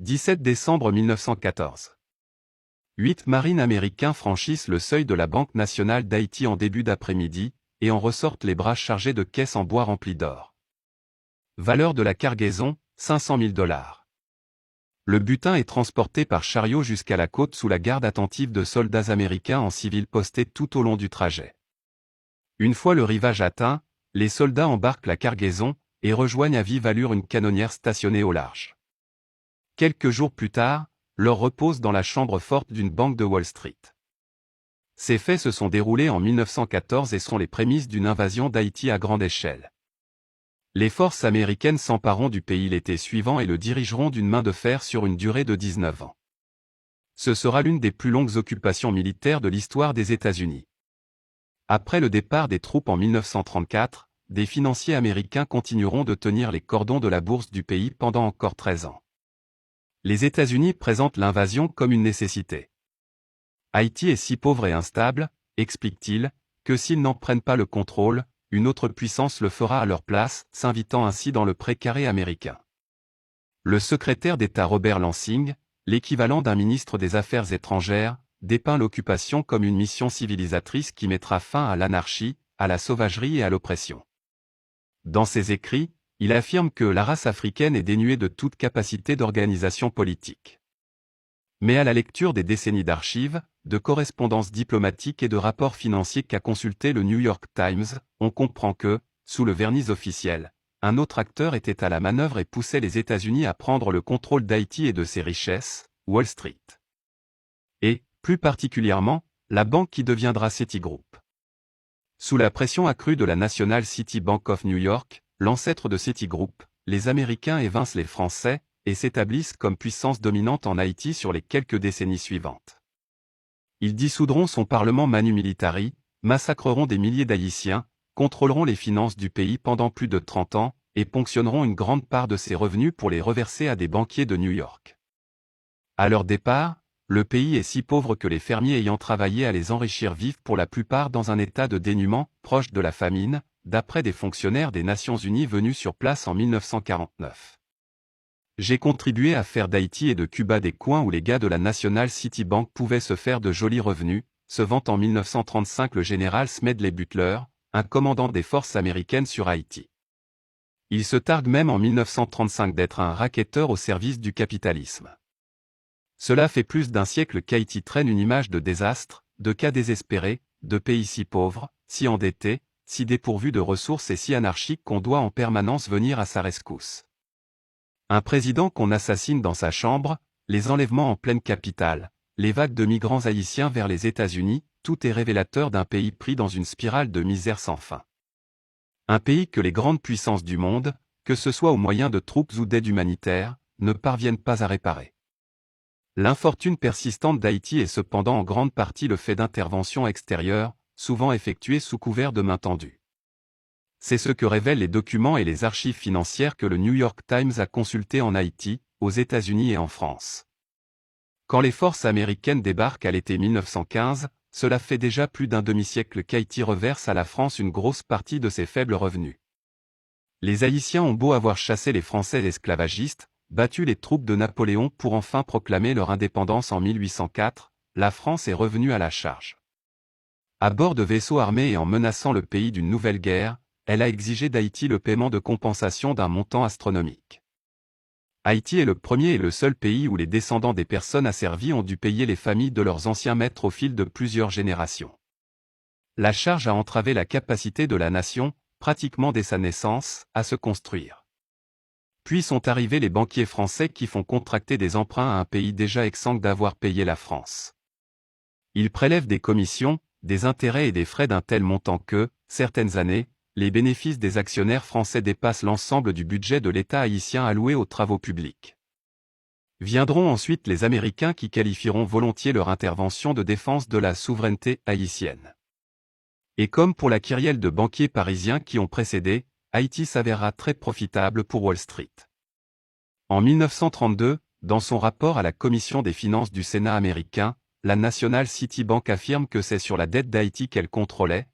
17 décembre 1914. 8 marines américains franchissent le seuil de la Banque nationale d'Haïti en début d'après-midi, et en ressortent les bras chargés de caisses en bois remplies d'or. Valeur de la cargaison, 500 000 $. Le butin est transporté par chariot jusqu'à la côte sous la garde attentive de soldats américains en civil postés tout au long du trajet. Une fois le rivage atteint, les soldats embarquent la cargaison, et rejoignent à vive allure une canonnière stationnée au large. Quelques jours plus tard, l'or repose dans la chambre forte d'une banque de Wall Street. Ces faits se sont déroulés en 1914 et sont les prémices d'une invasion d'Haïti à grande échelle. Les forces américaines s'empareront du pays l'été suivant et le dirigeront d'une main de fer sur une durée de 19 ans. Ce sera l'une des plus longues occupations militaires de l'histoire des États-Unis. Après le départ des troupes en 1934, des financiers américains continueront de tenir les cordons de la bourse du pays pendant encore 13 ans. Les États-Unis présentent l'invasion comme une nécessité. Haïti est si pauvre et instable, explique-t-il, que s'ils n'en prennent pas le contrôle, une autre puissance le fera à leur place, s'invitant ainsi dans le précaré américain. Le secrétaire d'État Robert Lansing, l'équivalent d'un ministre des Affaires étrangères, dépeint l'occupation comme une mission civilisatrice qui mettra fin à l'anarchie, à la sauvagerie et à l'oppression. Dans ses écrits, il affirme que la race africaine est dénuée de toute capacité d'organisation politique. Mais à la lecture des décennies d'archives, de correspondances diplomatiques et de rapports financiers qu'a consulté le New York Times, on comprend que, sous le vernis officiel, un autre acteur était à la manœuvre et poussait les États-Unis à prendre le contrôle d'Haïti et de ses richesses, Wall Street. Et, plus particulièrement, la banque qui deviendra Citigroup. Sous la pression accrue de la National City Bank of New York, l'ancêtre de Citigroup, les Américains évincent les Français, et s'établissent comme puissance dominante en Haïti sur les quelques décennies suivantes. Ils dissoudront son parlement manu militari, massacreront des milliers d'Haïtiens, contrôleront les finances du pays pendant plus de 30 ans, et ponctionneront une grande part de ses revenus pour les reverser à des banquiers de New York. À leur départ, le pays est si pauvre que les fermiers ayant travaillé à les enrichir vivent pour la plupart dans un état de dénuement, proche de la famine, d'après des fonctionnaires des Nations Unies venus sur place en 1949. J'ai contribué à faire d'Haïti et de Cuba des coins où les gars de la National City Bank pouvaient se faire de jolis revenus, se vante en 1935 le général Smedley Butler, un commandant des forces américaines sur Haïti. Il se targue même en 1935 d'être un racketteur au service du capitalisme. Cela fait plus d'un siècle qu'Haïti traîne une image de désastre, de cas désespéré, de pays si pauvre, si endetté, si dépourvu de ressources et si anarchique qu'on doit en permanence venir à sa rescousse. Un président qu'on assassine dans sa chambre, les enlèvements en pleine capitale, les vagues de migrants haïtiens vers les États-Unis, tout est révélateur d'un pays pris dans une spirale de misère sans fin. Un pays que les grandes puissances du monde, que ce soit au moyen de troupes ou d'aide humanitaire, ne parviennent pas à réparer. L'infortune persistante d'Haïti est cependant en grande partie le fait d'interventions extérieures, souvent effectuées sous couvert de main tendue. C'est ce que révèlent les documents et les archives financières que le New York Times a consultés en Haïti, aux États-Unis et en France. Quand les forces américaines débarquent à l'été 1915, cela fait déjà plus d'un demi-siècle qu'Haïti reverse à la France une grosse partie de ses faibles revenus. Les Haïtiens ont beau avoir chassé les Français esclavagistes, battu les troupes de Napoléon pour enfin proclamer leur indépendance en 1804, la France est revenue à la charge. À bord de vaisseaux armés et en menaçant le pays d'une nouvelle guerre, elle a exigé d'Haïti le paiement de compensation d'un montant astronomique. Haïti est le premier et le seul pays où les descendants des personnes asservies ont dû payer les familles de leurs anciens maîtres au fil de plusieurs générations. La charge a entravé la capacité de la nation, pratiquement dès sa naissance, à se construire. Puis sont arrivés les banquiers français qui font contracter des emprunts à un pays déjà exsangue d'avoir payé la France. Ils prélèvent des commissions, des intérêts et des frais d'un tel montant que, certaines années, les bénéfices des actionnaires français dépassent l'ensemble du budget de l'État haïtien alloué aux travaux publics. Viendront ensuite les Américains qui qualifieront volontiers leur intervention de défense de la souveraineté haïtienne. Et comme pour la kyrielle de banquiers parisiens qui ont précédé, Haïti s'avérera très profitable pour Wall Street. En 1932, dans son rapport à la Commission des finances du Sénat américain, la National City Bank affirme que c'est sur la dette d'Haïti qu'elle contrôlait,